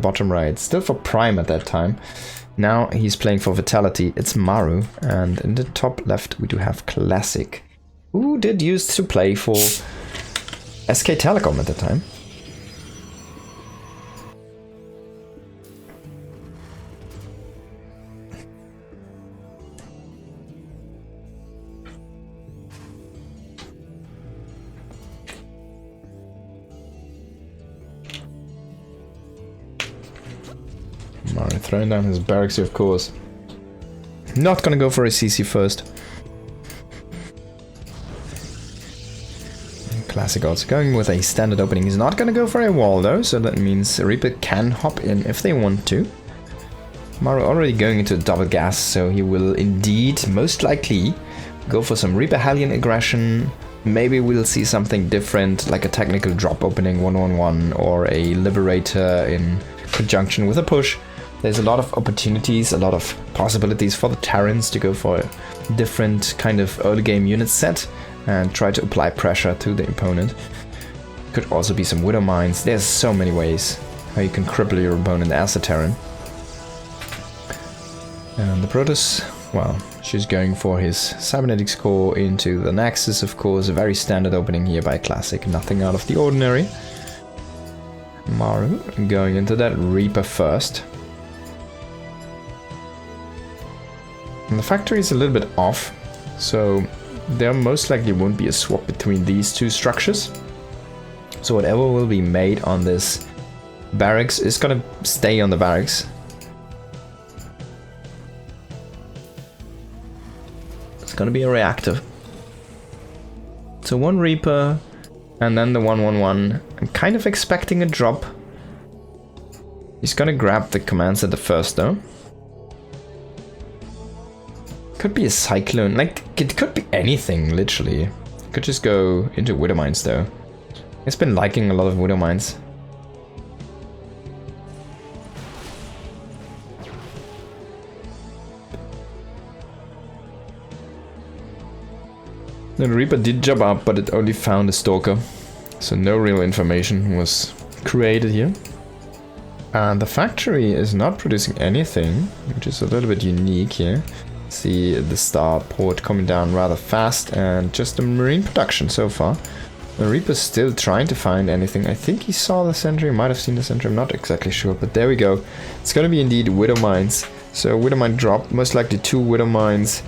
bottom right. Still for Prime at that time. Now he's playing for Vitality. It's Maru. And in the top left we do have Classic, who did used to play for SK Telecom at the time. Maru throwing down his barracks here, of course. Not gonna go for a CC first. Classic also going with a standard opening. He's not gonna go for a wall though, so that means Reaper can hop in if they want to. Maru already going into a double gas, so he will indeed, most likely, go for some Reaper Hellion aggression. Maybe we'll see something different, like a technical drop opening 1-1-1 or a Liberator in conjunction with a push. There's a lot of opportunities, a lot of possibilities for the Terrans to go for a different kind of early game unit set and try to apply pressure to the opponent. Could also be some Widow Mines. There's so many ways how you can cripple your opponent as a Terran. And the Protoss, well, she's going for his Cybernetics core into the Nexus, of course. A very standard opening here by Classic, nothing out of the ordinary. Maru going into that Reaper first. And the factory is a little bit off, so there most likely won't be a swap between these two structures. So whatever will be made on this barracks is gonna stay on the barracks. It's gonna be a reactor. So one Reaper and then the 1-1-1. I'm kind of expecting a drop. He's gonna grab the command center first though. Could be a Cyclone, like it could be anything literally. Could just go into Widow Mines though. It's been liking a lot of Widow Mines. The Reaper did jump up, but it only found a Stalker. So no real information was created here. And the factory is not producing anything, which is a little bit unique here. See the starport coming down rather fast and just the marine production so far. The Reaper's still trying to find anything. I think he saw the sentry, might have seen the sentry, I'm not exactly sure, but there we go. It's gonna be indeed Widow Mines. So Widow Mine drop, most likely 2 Widow Mines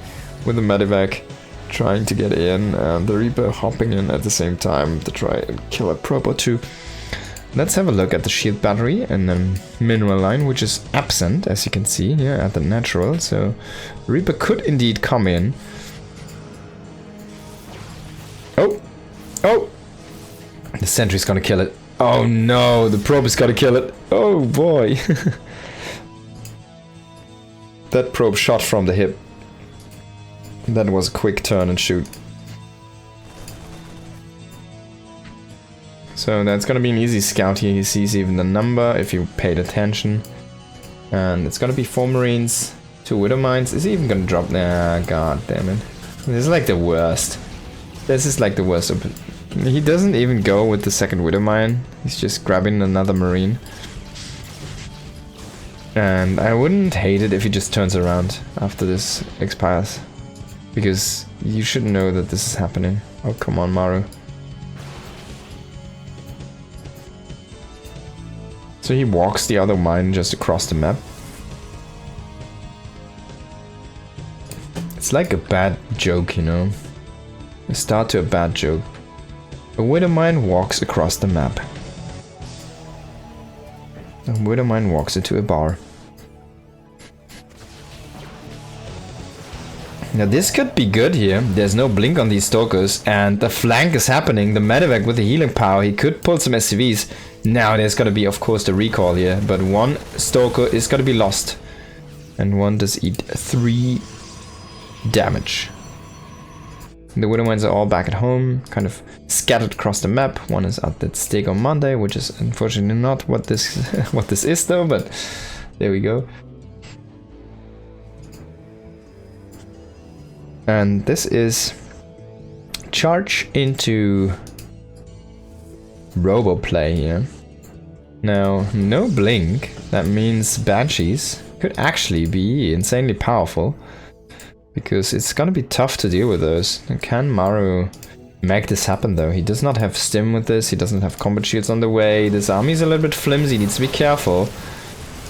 with a Medivac trying to get in, and the Reaper hopping in at the same time to try and kill a probe or 2. Let's have a look at the shield battery and then mineral line, which is absent, as you can see here at the natural. So Reaper could indeed come in. Oh! Oh! The sentry's gonna kill it. Oh no, the probe is gonna kill it. Oh boy! That probe shot from the hip. That was a quick turn and shoot. So that's gonna be an easy scout here. He sees even the number if you paid attention. And it's gonna be 4 Marines, 2 Widow Mines. Is he even gonna drop? Nah, god damn it. This is like the worst. This is like the worst. He doesn't even go with the second Widow Mine. He's just grabbing another Marine. And I wouldn't hate it if he just turns around after this expires. Because you should know that this is happening. Oh, come on, Maru. So he walks the other mine just across the map. It's like a bad joke, you know. A start to a bad joke. A Widow Mine walks across the map. A Widow Mine walks into a bar. Now this could be good here. There's no blink on these Stalkers and the flank is happening. The Medivac with the healing power, he could pull some SCVs. Now there's gonna be of course the recall here, but 1 Stalker is gonna be lost. And 1 does eat 3 damage. The Widow Mines are all back at home, kind of scattered across the map. 1 is at that stake on Monday, which is unfortunately not what this what this is though, but there we go. And this is charge into Robo play here. Now, no blink. That means Banshees could actually be insanely powerful, because it's gonna be tough to deal with those. Can Maru make this happen though? He does not have stim with this, he doesn't have combat shields on the way, this army is a little bit flimsy, needs to be careful.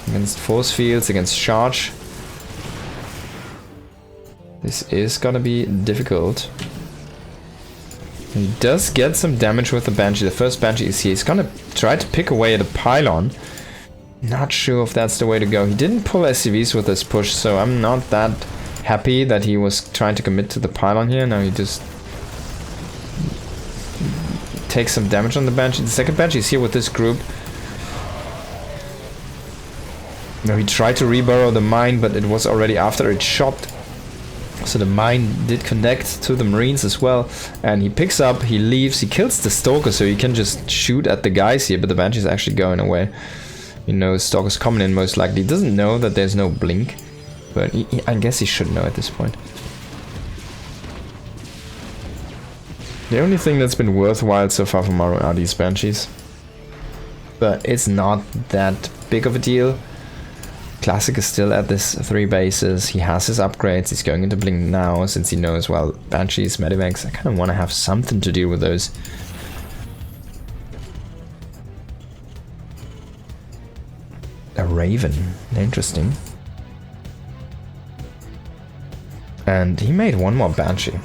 Against force fields, against charge. This is gonna be difficult. He does get some damage with the Banshee. The first Banshee is here. He's gonna try to pick away at a pylon. Not sure if that's the way to go. He didn't pull SCVs with this push, so I'm not that happy that he was trying to commit to the pylon here. Now he just takes some damage on the Banshee. The second Banshee is here with this group. Now he tried to reburrow the mine, but it was already after it shot. So the mine did connect to the Marines as well. And he picks up, he leaves, he kills the Stalker, so he can just shoot at the guys here, but the Banshee's actually going away. He knows Stalker's coming in most likely. He doesn't know that there's no blink, but I guess he should know at this point. The only thing that's been worthwhile so far for Maru are these Banshees. But it's not that big of a deal. Classic is still at this 3 bases. He has his upgrades. He's going into blink now since he knows, well, Banshees, Medivacs. I kind of want to have something to deal with those. A Raven. Interesting. And he made one more Banshee.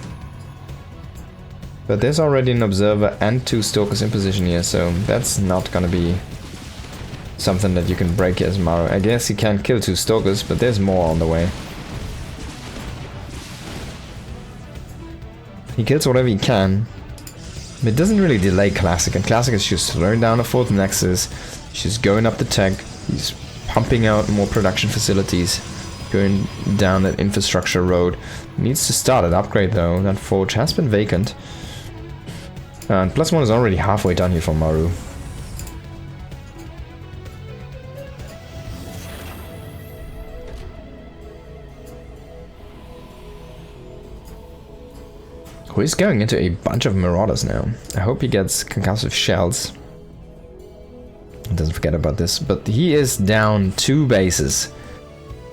But there's already an Observer and 2 Stalkers in position here, so that's not gonna be something that you can break as Maru. I guess he can't kill 2 Stalkers, but there's more on the way. He kills whatever he can. But it doesn't really delay Classic, and Classic is just throwing down a 4th Nexus. He's just going up the tech. He's pumping out more production facilities. Going down that infrastructure road. He needs to start an upgrade though. That forge has been vacant. And +1 is already halfway done here for Maru. Who is going into a bunch of Marauders now. I hope he gets concussive shells. Doesn't forget about this, but he is down 2 bases.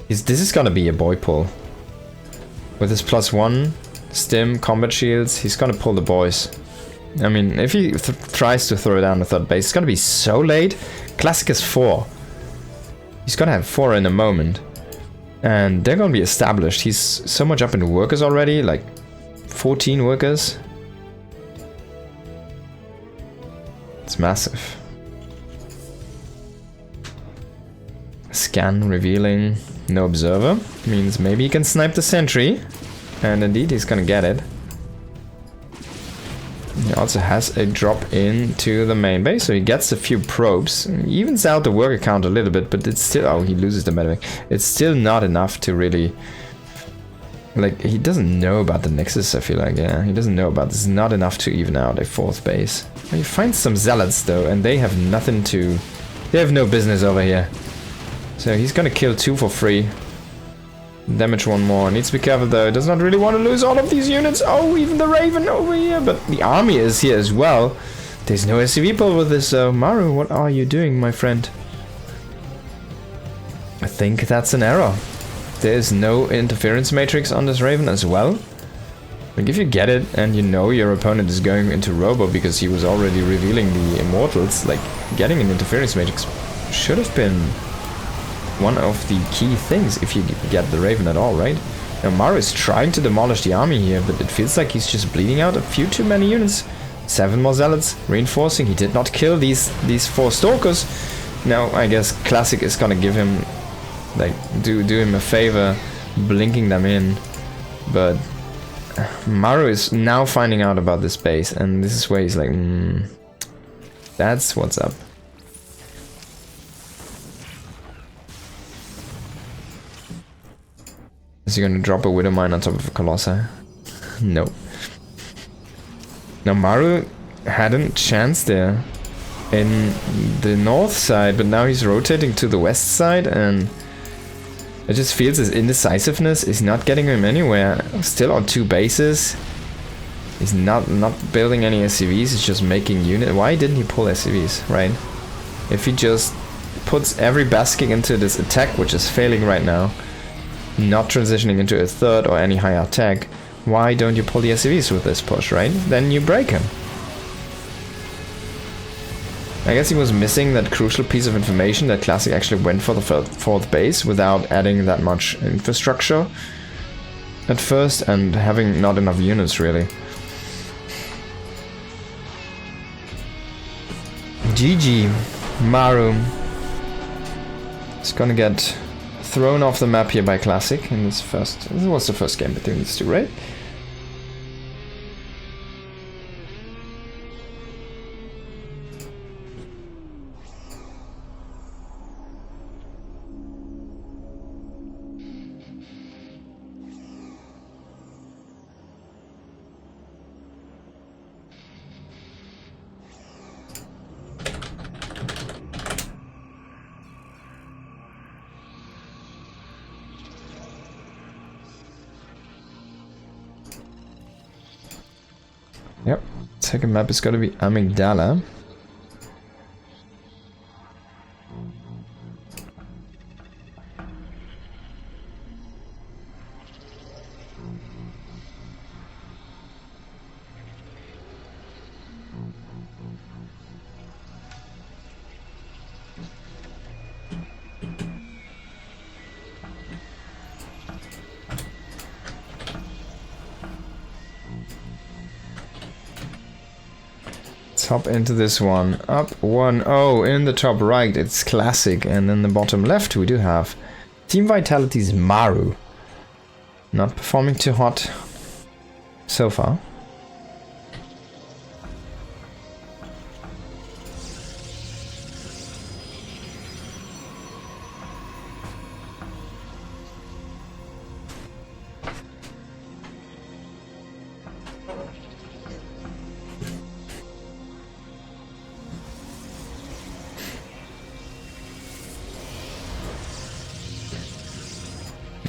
This is gonna be a boy pull. With his +1, stim, combat shields, he's gonna pull the boys. I mean, if he tries to throw down the 3rd base, it's gonna be so late. Classic is 4. He's gonna have 4 in a moment. And they're gonna be established. He's so much up in workers already, like 14 workers. It's massive. Scan revealing no observer. Means maybe he can snipe the sentry. And indeed he's gonna get it. He also has a drop into the main base, so he gets a few probes. He evens out the worker count a little bit, but it's still... Oh, he loses the medevac. It's still not enough to really... Like, he doesn't know about the Nexus, I feel like, yeah. He doesn't know about this. It's not enough to even out a 4th base. He finds some zealots, though, and they have nothing to... They have no business over here. So he's gonna kill 2 for free. Damage 1 more. Needs to be careful, though. Does not really want to lose all of these units. Oh, even the Raven over here. But the army is here as well. There's no SCV pull with this, so... Maru, what are you doing, my friend? I think that's an error. There's no interference matrix on this Raven as well. Like, if you get it and you know your opponent is going into Robo because he was already revealing the Immortals, like, getting an interference matrix should have been one of the key things if you get the Raven at all, right? Now Maru is trying to demolish the army here, but it feels like he's just bleeding out a few too many units. 7 more zealots, reinforcing. He did not kill these 4 stalkers. Now I guess Classic is gonna give him, like, do him a favor, blinking them in. But Maru is now finding out about this base, and this is where he's like, that's what's up. Is he gonna drop a Widow Mine on top of a Colossi? No. Now Maru had a chance there in the north side, but now he's rotating to the west side, and it just feels his indecisiveness is not getting him anywhere. Still on 2 bases. He's not building any SCVs, he's just making units. Why didn't he pull SCVs, right? If he just puts every basking into this attack, which is failing right now, not transitioning into a third or any higher attack, why don't you pull the SCVs with this push, right? Then you break him. I guess he was missing that crucial piece of information that Classic actually went for the fourth base without adding that much infrastructure at first and having not enough units really. GG. Maru is gonna get thrown off the map here by Classic in this first... This was the first game between these two, right? Yep, second map is gonna be Amygdala. Hop into this one. Up 1-0 in the top right, it's Classic, and in the bottom left we do have Team Vitality's Maru. Not performing too hot so far.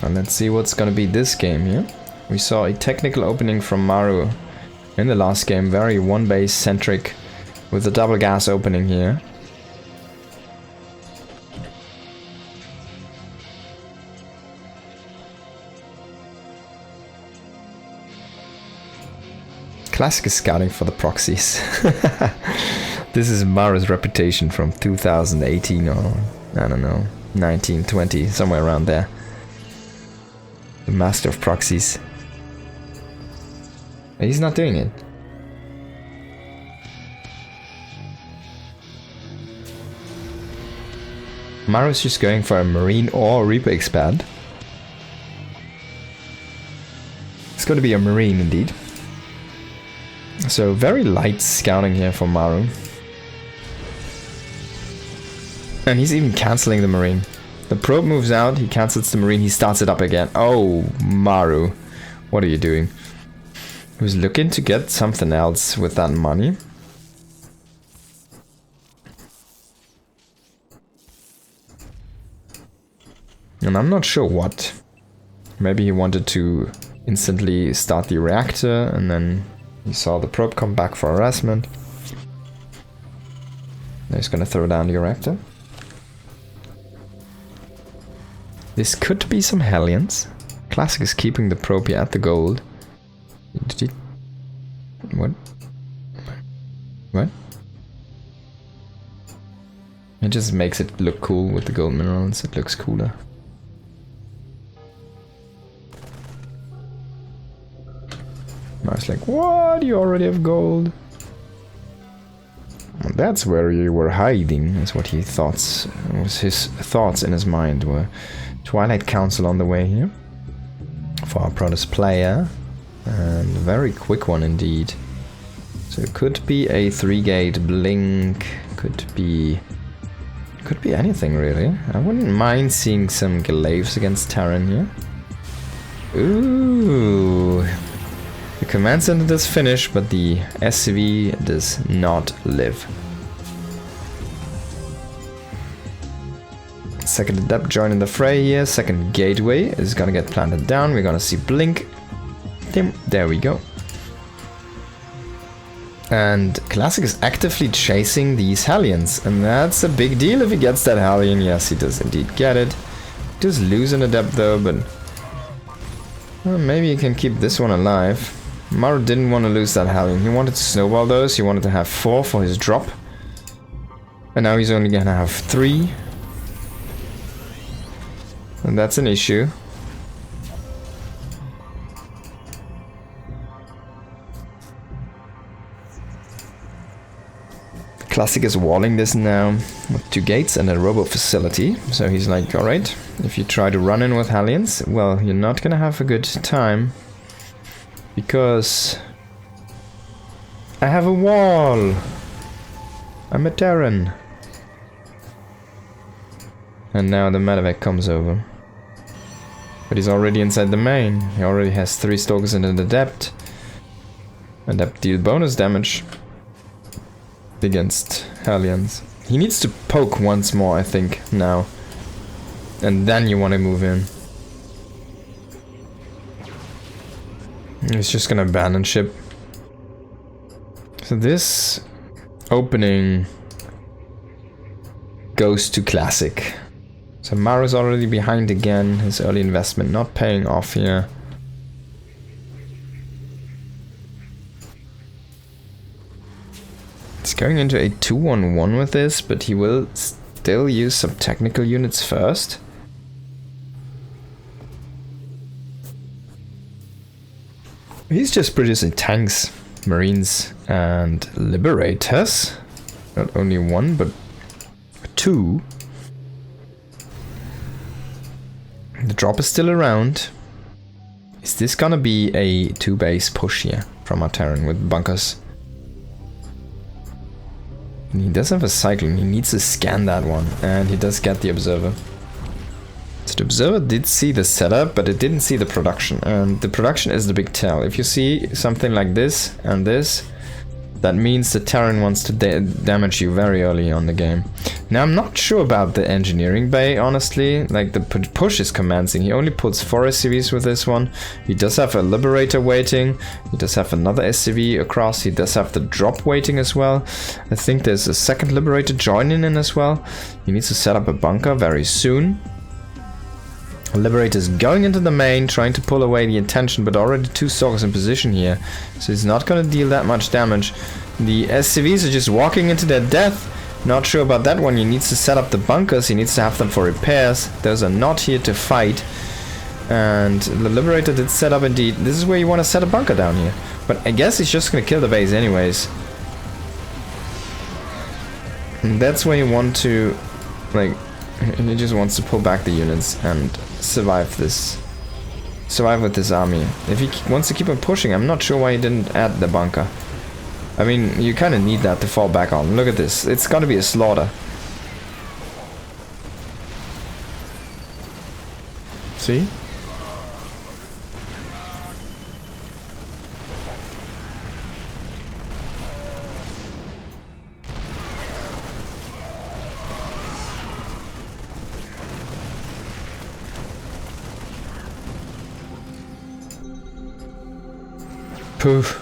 And let's see what's gonna be this game here. We saw a technical opening from Maru in the last game, very one base centric with the double gas opening here. Classic is scouting for the proxies. This is Maru's reputation from 2018 or I don't know, 19, 20, somewhere around there. The master of proxies. He's not doing it. Maru's just going for a Marine or Reaper expand. It's going to be a Marine indeed. So very light scouting here for Maru. And he's even cancelling the Marine. The probe moves out, he cancels the Marine, he starts it up again. Oh, Maru. What are you doing? He was looking to get something else with that money. And I'm not sure what. Maybe he wanted to instantly start the reactor and then he saw the probe come back for harassment. Now he's gonna throw down the reactor. This could be some Hellions. Classic is keeping the probe here at the gold. Did he... What? What? It just makes it look cool with the gold minerals. It looks cooler. Maru's like, what? You already have gold? Well, that's where you were hiding, is what he thought. Was his thoughts in his mind were. Twilight Council on the way here for our Protoss player, and a very quick one indeed. So it could be a 3-gate blink, could be anything really. I wouldn't mind seeing some glaives against Terran here. Ooh, the command center does finish, but the SCV does not live. Second adept joining the fray here. Second gateway is gonna get planted down. We're gonna see blink. There we go. And Classic is actively chasing these Hellions, and that's a big deal if he gets that Hellion. Yes, he does indeed get it. Does lose an Adept though, but well, maybe he can keep this one alive. Maru didn't want to lose that Hellion. He wanted to snowball those. He wanted to have 4 for his drop. And now he's only gonna have 3. And that's an issue. Classic is walling this now with 2 gates and a robo facility. So he's like, alright, if you try to run in with Hellions, well, you're not gonna have a good time. Because I have a wall. I'm a Terran. And now the medevac comes over. But he's already inside the main. He already has 3 Stalkers and an Adept. Adept deal bonus damage against Hellions. He needs to poke once more, I think, now. And then you want to move in. He's just gonna abandon ship. So this opening goes to Classic. So Maru's already behind again. His early investment not paying off here. He's going into a 2-1-1 with this, but he will still use some technical units first. He's just producing tanks, marines, and liberators. Not only 1, but 2. The drop is still around. Is this gonna be a 2-base push here from our Terran with bunkers? And he does have a cyclone. He needs to scan that one, and he does get the observer. So the observer did see the setup, but it didn't see the production, and the production is the big tell. If you see something like this and this, that means the Terran wants to damage you very early on the game. Now I'm not sure about the engineering bay, honestly. Like the push is commencing. He only puts 4 SCVs with this one. He does have a Liberator waiting. He does have another SCV across. He does have the drop waiting as well. I think there's a second Liberator joining in as well. He needs to set up a bunker very soon. Liberator is going into the main, trying to pull away the attention, but already 2 Stalkers in position here. So he's not going to deal that much damage. The SCVs are just walking into their death. Not sure about that one. He needs to set up the bunkers. He needs to have them for repairs. Those are not here to fight. And the Liberator did set up indeed. This is where you want to set a bunker down here. But I guess he's just going to kill the base anyways. And that's where you want to, like, he just wants to pull back the units and survive this. Survive with this army. If he wants to keep on pushing, I'm not sure why he didn't add the bunker. I mean, you kind of need that to fall back on. Look at this. It's got to be a slaughter. See? Poof.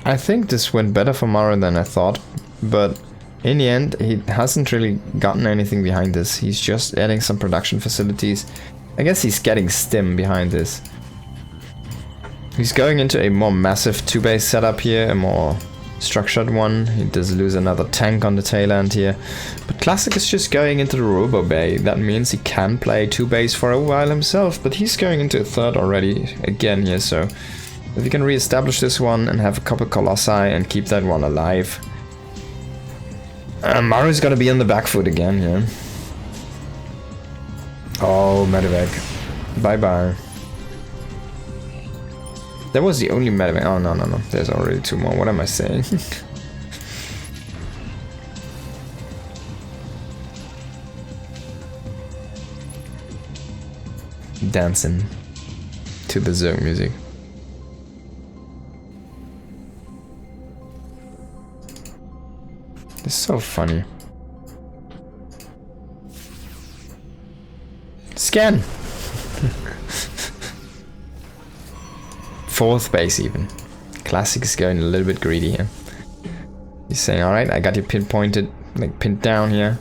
I think this went better for Maru than I thought, but in the end he hasn't really gotten anything behind this. He's just adding some production facilities. I guess he's getting stim behind this. He's going into a more massive 2-base setup here, a more structured one. He does lose another tank on the tail end here. But Classic is just going into the Robo Bay. That means he can play 2-base for a while himself, but he's going into a 3rd already again here, so if you can re-establish this one and have a couple Colossi and keep that one alive. Maru's gonna be on the back foot again, yeah. Oh, medevac. Bye-bye. That was the only medevac. Oh, no. There's already 2 more. What am I saying? Dancing to the Zerg music. It's so funny. Scan! 4th base even. Classic is going a little bit greedy here. He's saying, alright, I got you pinpointed, like pinned down here.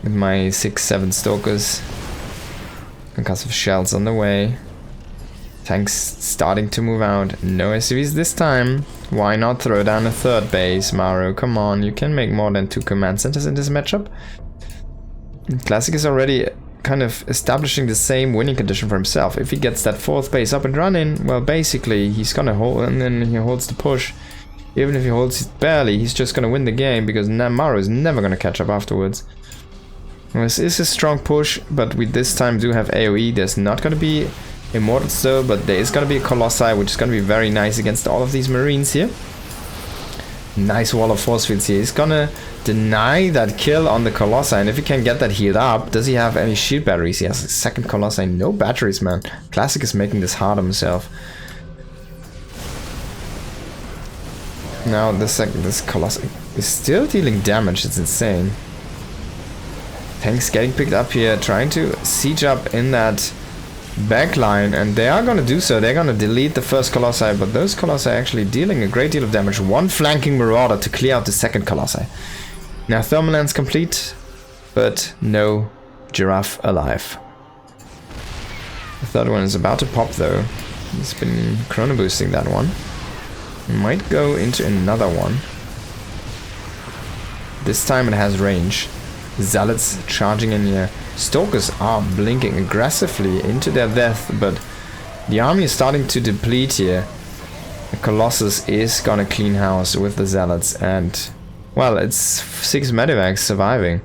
With my 6-7 stalkers. Concussive shells on the way. Tanks starting to move out. No SCVs this time. Why not throw down a 3rd base, Maru? Come on, you can make more than 2 command centers in this matchup. Classic is already kind of establishing the same winning condition for himself. If he gets that 4th base up and running, well, basically he's gonna hold, and then he holds the push. Even if he holds it barely, he's just gonna win the game because Maru is never gonna catch up afterwards. This is a strong push, but we this time do have AoE. There's not gonna be Immortals though, but there is gonna be a Colossi, which is gonna be very nice against all of these Marines here. Nice wall of force fields here. He's gonna deny that kill on the Colossi, and if he can get that healed up, does he have any shield batteries? He has a 2nd Colossi, no batteries, man. Classic is making this hard on himself. Now this Colossi is still dealing damage, it's insane. Tanks getting picked up here, trying to siege up in that backline, and they are going to do so. They're going to delete the 1st Colossi, but those Colossi are actually dealing a great deal of damage. 1 flanking Marauder to clear out the 2nd Colossi. Now thermal lance complete, but no giraffe alive. The 3rd one is about to pop though. He's been chrono boosting that one. Might go into another one. This time it has range. Zealots charging in here. Stalkers are blinking aggressively into their death, but the army is starting to deplete here. The Colossus is gonna clean house with the Zealots, and well, it's 6 medivacs surviving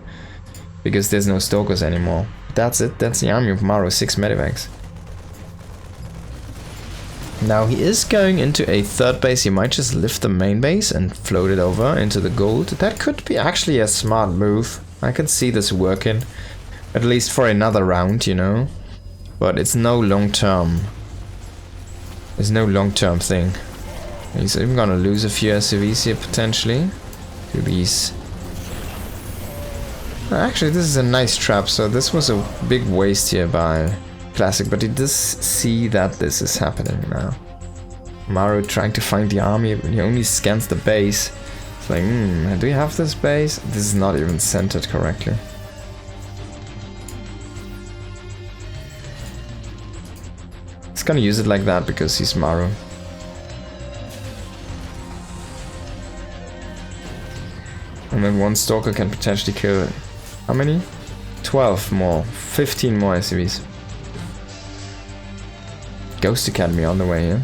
because there's no Stalkers anymore. That's it, that's the army of Maru, 6 medivacs. Now he is going into a 3rd base. He might just lift the main base and float it over into the gold. That could be actually a smart move. I can see this working, at least for another round, you know. But it's no long-term. It's no long-term thing. He's even gonna lose a few SCVs here potentially to these. Actually, this is a nice trap. So this was a big waste here by Classic, but he does see that this is happening now. Maru trying to find the army. He only scans the base. It's like, do we have this base? This is not even centered correctly. He's gonna use it like that because he's Maru. And then 1 Stalker can potentially kill, how many? 12 more, 15 more SCVs. Ghost Academy on the way here.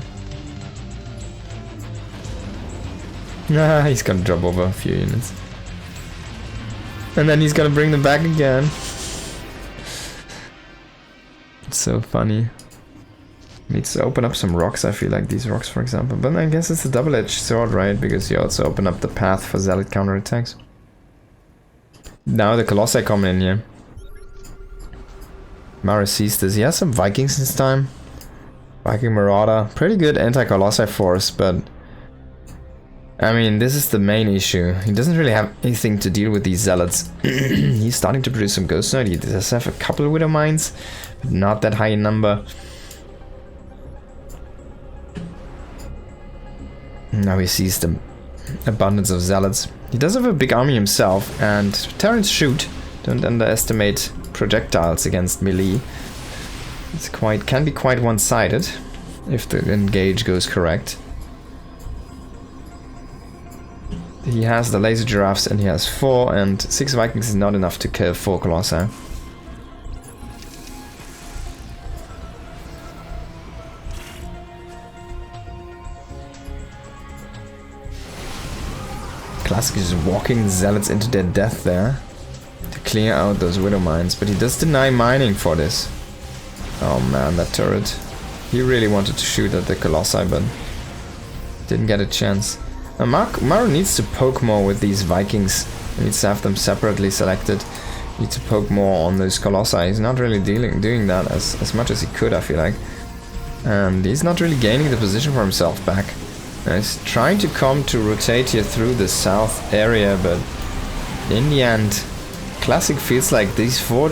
Nah, he's gonna drop over a few units. And then he's gonna bring them back again. It's so funny. Needs to open up some rocks, I feel like, these rocks for example. But I guess it's a double-edged sword, right? Because you also open up the path for zealot counterattacks. Now the Colossi coming in here. Maru sees this. He has some Vikings this time. Viking Marauder. Pretty good anti-Colossi force, but I mean, this is the main issue. He doesn't really have anything to deal with these zealots. He's starting to produce some Ghost Knight. He does have a couple of Widow Mines, but not that high in number. Now he sees the abundance of zealots. He does have a big army himself, and Terrans shoot. Don't underestimate projectiles against melee. It's can be quite one-sided if the engage goes correct. He has the laser giraffes and he has 4, and 6 Vikings is not enough to kill 4 Colossi. Classic is walking the zealots into their death there to clear out those widow mines, but he does deny mining for this. Oh man, that turret. He really wanted to shoot at the Colossi, but didn't get a chance. Maru needs to poke more with these Vikings. He needs to have them separately selected. He needs to poke more on those Colossi. He's not really doing that as much as he could, I feel like. And he's not really gaining the position for himself back. He's trying to come to rotate here through the south area, but in the end, Classic feels like these four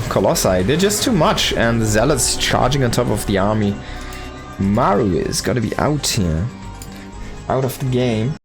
Colossi, they're just too much, and the zealots charging on top of the army. Maru is gonna be out here. Out of the game.